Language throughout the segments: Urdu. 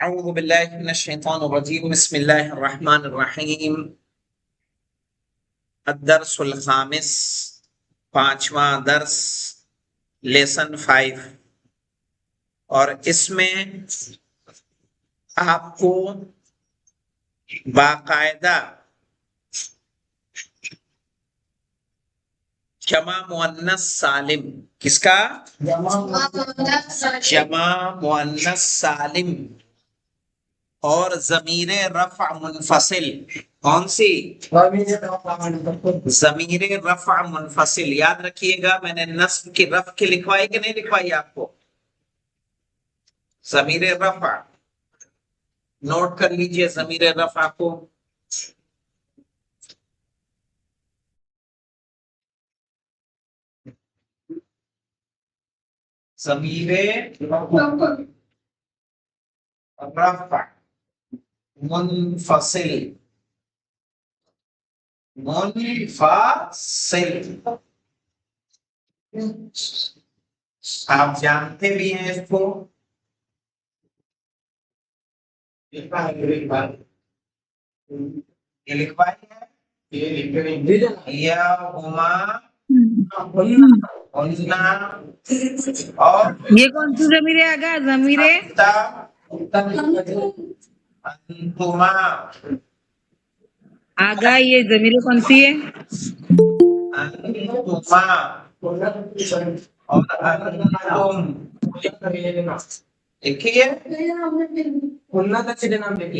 اعوذ باللہ من الشیطان الرجیم بسم اللہ الرحمن الرحیم الدرس الخامس پانچواں درس لیسن 5 اور اس میں آپ کو باقاعدہ جمع مؤنث سالم کس کا جمع مؤنث سالم اور ضمیر رفع منفصل کون سی ضمیر رفع منفصل یاد رکھیے گا میں نے نصب کی رفع کی لکھوائی کہ نہیں لکھوائی آپ کو ضمیر رفع نوٹ کر لیجئے ضمیر رفع کو ضمیر رفع منفصل آپ جانتے بھی ہیں اس کو یہ لکھوائی ہے یا ہما اور یہ کون سی ضمیر ہے آگا ضمیر انتما آگا یہ ضمیر کون سی ہے انتما اور انتم دیکھیے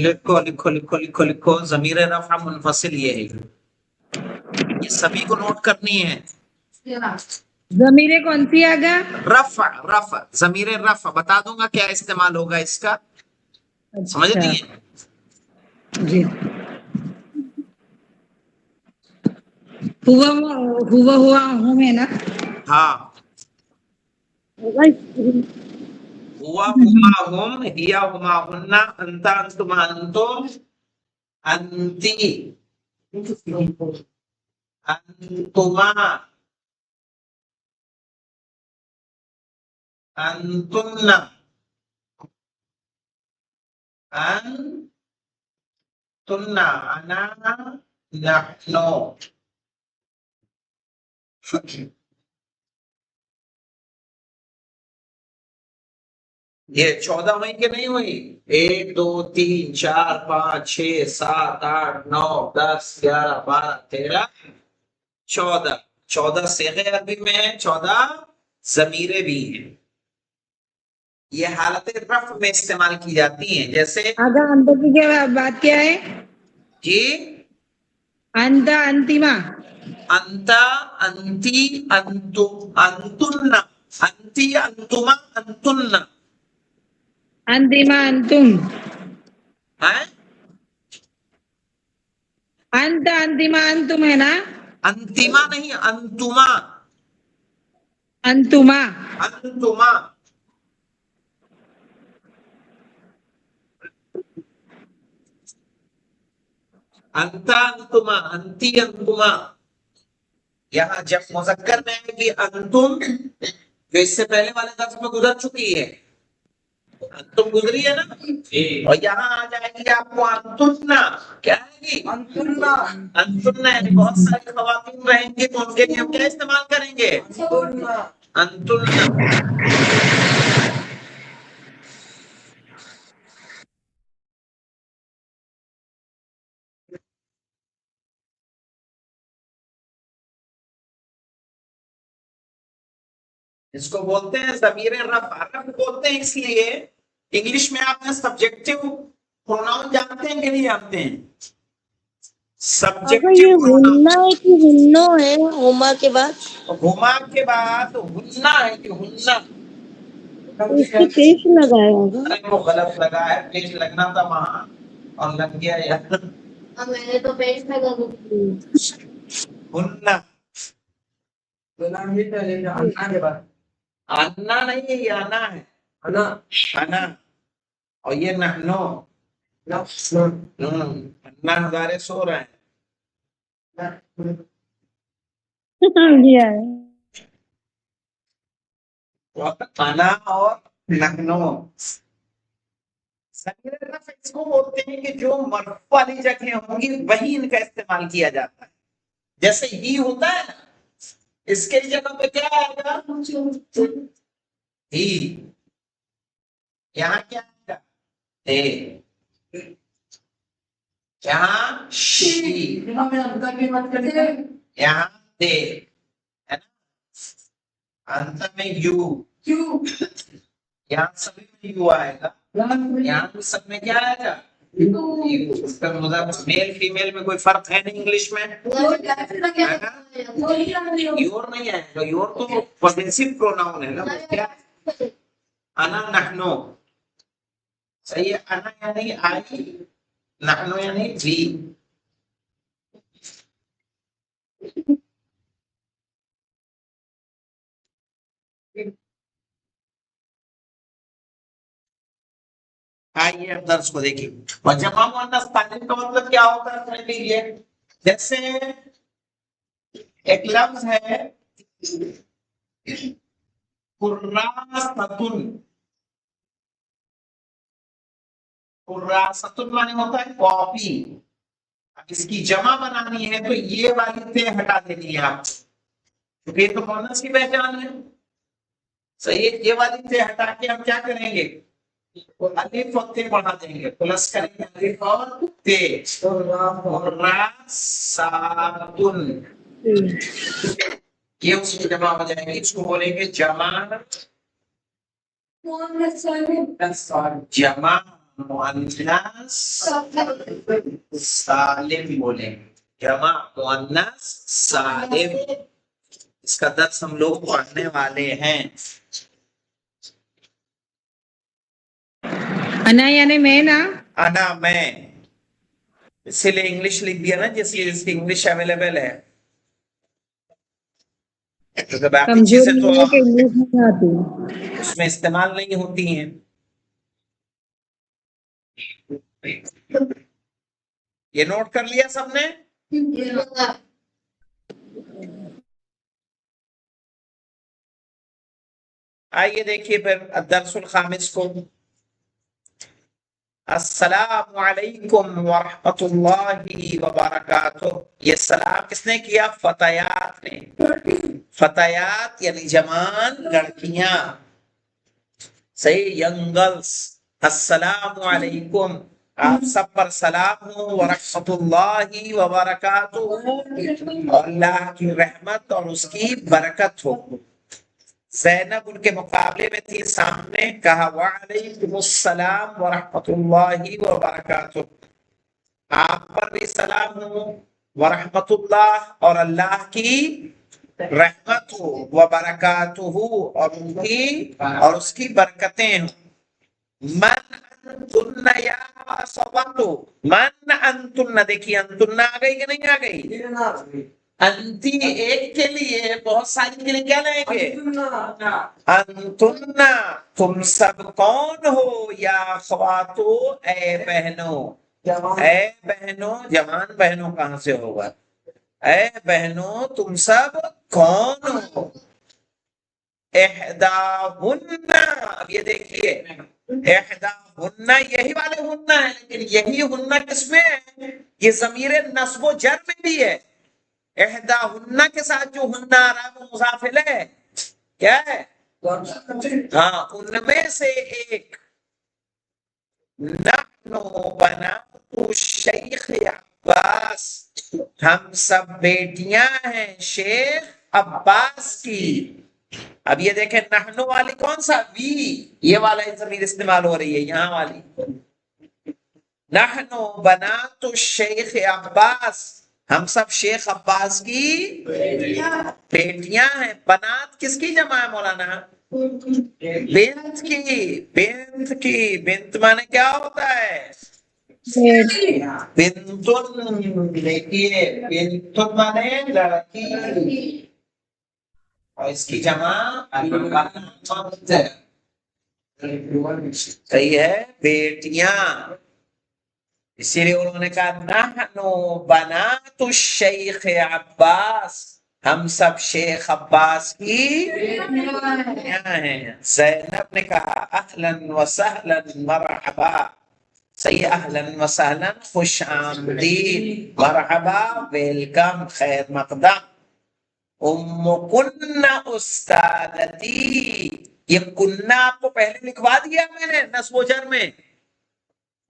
لکھو لکھو لکھو لکھو لکھو ضمیر رفع منفصل یہ ہے یہ سبھی کو نوٹ کرنی ہے ضمیر کون سی آگا رفع رفع ضمیر رفع بتا دوں گا کیا استعمال ہوگا اس کا سمجھ اچھا لیے جی ہوا ہوں ہے نا ہاں ہوا ہما ہم ہیا ہما ہن انتا انتما انتم انتی انتما انتن انتن انا نحنو یہ 14 ہوئی کہ نہیں ہوئی 1 2 3 4 5 6 7 8 9 10 11 12 13 14 صیغے عربی میں ہیں 14 ضمیریں بھی ہیں یہ حالت رفع میں استعمال کی جاتی ہیں جیسے آگا انت کی کیا بات کیا ہے جی انت انتما انتا انتی انتم انتن انتی انتما انتن انتما انتم ہیں انت انتما انتم ہے نا انتما نہیں انتما انتما انتما انتا انتما انتی انتما یہاں جب مذکر میں ہے کہ انتم جو اس سے پہلے والے درس میں گزر چکی ہے انتم گزری ہے نا اور یہاں آ جائے گی آپ کو انتنا کیا ہے گی انتنا یعنی بہت ساری خواتین رہیں گی تو ان کے لیے ہم کیا استعمال کریں گے انتنا اس کو بولتے ہیں ضمیر رفع رفع بولتے ہیں اس لیے انگلش میں آپ نے سبجیکٹو پروناؤن جانتے ہیں کہ نہیں جانتے ہیں سبجیکٹو پروناؤن ہے کہ ہنو ہے ہوما کے بعد ہما کے بعد ہننا ہے کہ ہننا اس پہ پیش لگایا ہوگا ارے وہ غلط لگا ہے پیش لگنا تھا وہاں اور لگ گیا یار میں نے تو پیش لگا ہننا انا نہیں ہے یہ انا ہے انا اور یہ نحنو انا ہزارے سو رہے ہیں انا اور نحنو ضمیر رفع اس کو بولتے ہیں کہ جو مرفوع والی جگہیں ہوں گی وہی ان کا استعمال کیا جاتا ہے. جیسے ہی ہوتا ہے نا، اس کے جگہ پہ کیا آئے گا؟ ہی. یہاں کیا آئے گا؟ دے. یہاں شی. یہاں دے ہے نا. انت میں یو. یہاں سبھی میں یو آئے گا. یہاں پہ سب میں کیا آئے گا؟ اس کا مطلب میل فیمیل میں کوئی فرق ہے نہیں انگلش میں. یور نہیں آئے گا. یور تو پوزیسو پروناؤن ہے نا. کیا انا نحنو. صحیح ہے. انا یعنی آئی، نحنو یعنی وی. آئیے اب درس کو دیکھیے. جمع مؤنث سالم کا مطلب کیا ہوتا ہے سمجھ لیجیے. جیسے ایک لفظ ہے قراستن. قراستن مانے ہوتا ہے کاپی. اب اس کی جمع بنانی ہے تو یہ والی تے ہٹا دینی ہے آپ کو، کیونکہ یہ تو مؤنث کی پہچان ہے. صحیح ہے. یہ والی تے ہٹا کے ہم کیا کریں گے؟ الف اور تے بڑھا دیں گے. پلس کریں گے الف اور تے. قراستن. یہ اس کی جمع ہو جائے گی. اس کو بولیں گے جمع. جمع مؤنث سالم بولیں گے. جمع مؤنث سالم. اس کا درس ہم لوگ پڑھنے والے ہیں. انا یعنی میں نا. انا میں. اسی لیے انگلش لکھ دیا نا جس کی انگلش اویلیبل ہے. باقی کمزوری چیزیں تو ہے کہ انگلش نہیں آتی. اس میں استعمال نہیں ہوتی ہیں. یہ نوٹ کر لیا سب نے؟ آئیے دیکھیے پھر الدرس الخامس کو. السلام علیکم ورحمۃ اللہ وبرکاتہ. یہ سلام کس نے کیا؟ فتیات نے. فتیات یعنی جوان لڑکیاں. صحیح. Young girls. السلام علیکم. آپ سب پر سلام ہو. ورحمۃ اللہ وبرکاتہ. اللہ کی رحمت اور اس کی برکت ہو. زینب ان کے مقابلے میں تھی سامنے. کہا وعلیکم السلام ورحمۃ اللہ وبرکاتہ. آپ پر بھی سلام ہو ورحمۃ اللہ اور اللہ کی رحمت ہو. وبرکاتہ اور اس کی برکتیں ہوں. من انتن یا صبتو. من انتن. دیکھیے انتن آ گئی کہ نہیں آ گئی؟ انتی ایک کے لیے بہت ساری کے لیے کیا لیں گے؟ انتن تم سب کون ہو؟ یا خواتو اے بہنوں. اے بہنوں. جوان بہنوں کہاں سے ہوگا؟ اے بہنوں تم سب کون ہو؟ احداہن. اب یہ دیکھیے احداہن یہی والے ہن ہے، لیکن یہی ہن کس میں ہے؟ یہ ضمیر نصب و جر میں بھی ہے. احداہن کے ساتھ جو ہن آ رہا ہے وہ مضاف الیہ ہے. کیا ہے؟ ہاں ان میں سے ایک. نحن بنات الشیخ عباس. ہم سب بیٹیاں ہیں شیخ عباس کی. اب یہ دیکھیں نحن والی کون سا؟ وی. یہ والا ضمیر استعمال ہو رہی ہے یہاں والی. نحن بنات الشیخ عباس. ہم سب شیخ عباس کی بیٹیاں ہیں. بنات کس کی جمع ہے مولانا؟ بنت کی. بنت کی. بنت مانے کیا ہوتا ہے؟ بنتن. دیکھیے بنتن مانے لڑکی اور اس کی جمع صحیح ہے بیٹیاں. اسی لیے انہوں نے کہا نحن بنات الشیخ عباس. ہم سب شیخ عباس کی بیٹیاں ہیں. زینب نے کہا اہلا وسہلا مرحبا. صحیح اہلاً وسہلاً خوش آمدید مرحبا ویلکم خیر مقدم ام کنہ استادتی یہ کنہ آپ کو پہلے لکھوا دیا میں نے نصب و جر میں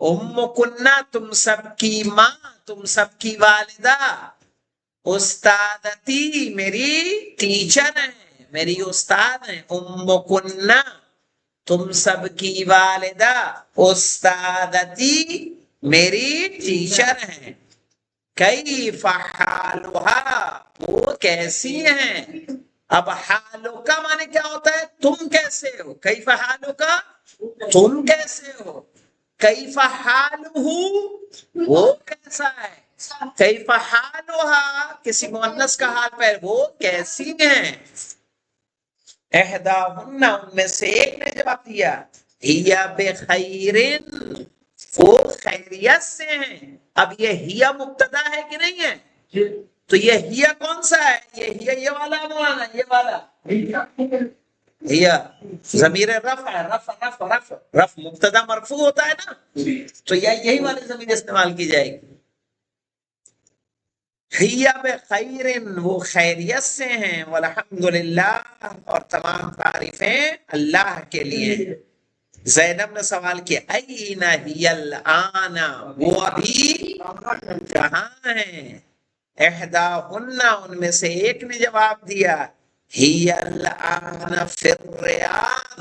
ام کنہ تم سب کی ماں تم سب کی والدہ استادتی میری ٹیچر ہیں میری استاد ہیں ام کنہ تم سب کی والدہ استادتی میری ٹیچر ہیں کیف حالھا وہ کیسی ہیں اب حالو کا معنی کیا ہوتا ہے تم کیسے ہو کیف حالو کا تم کیسے ہو کیف حالہ وہ کیسا ہے کیف حالھا کسی مؤنث کا حال پہ وہ کیسی ہیں احداہن ان میں سے ایک نے جواب دیا ہیا بخیر وہ خیریت سے ہیں اب یہ ہیا مبتدا ہے کہ نہیں ہے تو یہ ہیا کون سا ہے یہ ہیا یہ والا مولانا یہ والا ہیا ضمیر رفع ہے رفع مبتدا مرفوع ہوتا ہے نا تو یہی والی ضمیر استعمال کی جائے گی ہیا بخیر وہ خیریت سے ہیں والحمدللہ اور تمام تعریفیں اللہ کے لیے زینب نے سوال کیا این ہی الآن وہ ابھی کہاں ہیں احداہن ان میں سے ایک نے جواب دیا ہی الآن فی الریاض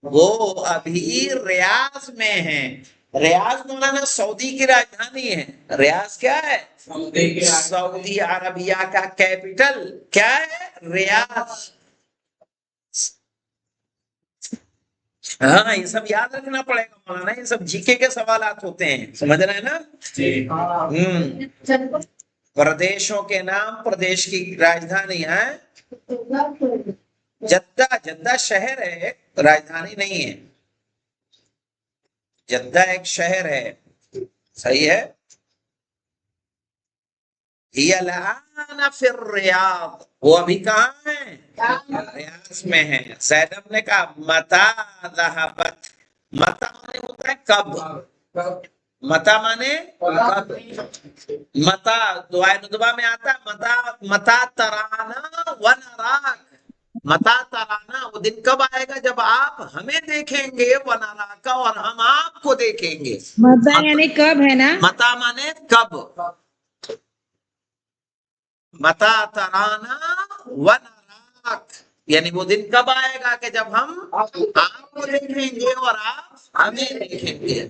وہ ابھی ریاض میں ہیں ریاض مولانا سعودی کی راجدھانی ہے ریاض کیا ہے سعودی عربیہ کا کیپٹل کیا ہے ریاض ہاں یہ سب یاد رکھنا پڑے گا مولانا یہ سب جی کے سوالات ہوتے ہیں سمجھ رہے ہیں نا پردیشوں کے نام پردیش کی راجدھانی ہے جدہ شہر ہے راجدھانی نہیں ہے جدہ ایک شہر ہے صحیح ہے ہی الآن فی الریاض وہ ابھی کہاں ہیں ریاض میں ہیں زینب نے کہا متا ذہبت متا مانے ہوتا ہے کب متا مانے کب متا دعائے ندبہ میں آتا ہے متا ترانا ونراک متا ترانا وہ دن کب آئے گا جب آپ ہمیں دیکھیں گے ونراکا اور ہم آپ کو دیکھیں گے متا یعنی کب ہے نا متا مانے کب متا ترانا ونراک یعنی وہ دن کب آئے گا کہ جب ہم آپ کو دیکھیں گے اور آپ ہمیں دیکھیں گے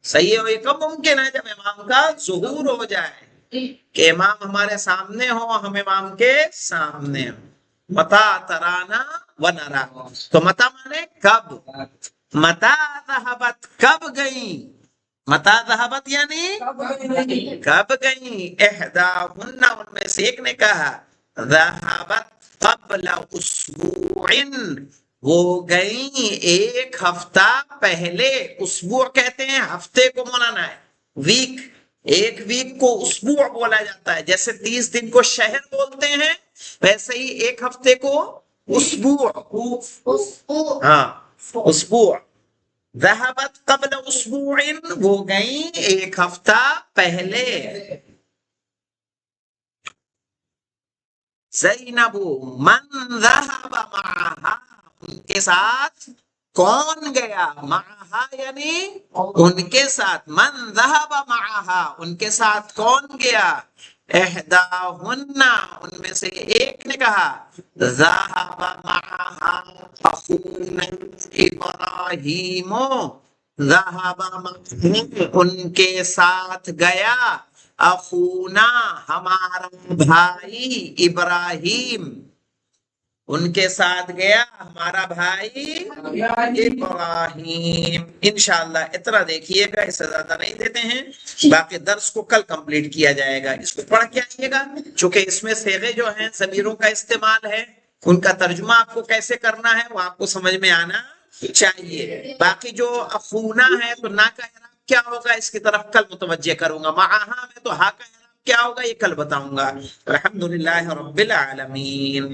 صحیح ہے یہ کب ممکن ہے جب امام کا ظہور ہو جائے کہ امام ہمارے سامنے ہو ہم امام کے سامنے ہو متا ترانا ونراک تو متا مانے کب متا ذہبت کب گئیں متا ذہبت یعنی کب گئیں احداہن ان میں سے ایک نے کہا ذہبت قبل اسبوع وہ گئیں ایک ہفتہ پہلے اسبوع کہتے ہیں ہفتے کو مولانا ہے ویک ایک ویک کو اسبوع بولا جاتا ہے جیسے 30 دن کو شہر بولتے ہیں ویسے ہی ایک ہفتے کو اسبوع ہاں اسبوع ذہبت قبل اسبوع وہ گئیں ایک ہفتہ پہلے زینب من ذہب معہا ان کے ساتھ کون گیا معہا یعنی ان کے ساتھ من ذہب معہا ان کے ساتھ کون گیا احداہن ان میں سے ایک نے کہا ذہب معہا اخونا ابراہیم ذہب معہا ان کے ساتھ گیا اخونا ہمارا بھائی ابراہیم ان کے ساتھ گیا ہمارا بھائی ابراہیم انشاءاللہ اتنا دیکھیے گا اس سے زیادہ نہیں دیتے ہیں باقی درس کو کل کمپلیٹ کیا جائے گا اس کو پڑھ کے آئیے گا چونکہ اس میں صیغے جو ہیں ضمیروں کا استعمال ہے ان کا ترجمہ آپ کو کیسے کرنا ہے وہ آپ کو سمجھ میں آنا چاہیے باقی جو اخونا ہے تو نا کا اعراب کیا ہوگا اس کی طرف کل متوجہ کروں گا معہا میں تو ہا کا اعراب کیا ہوگا یہ کل بتاؤں گا الحمدللہ رب العالمین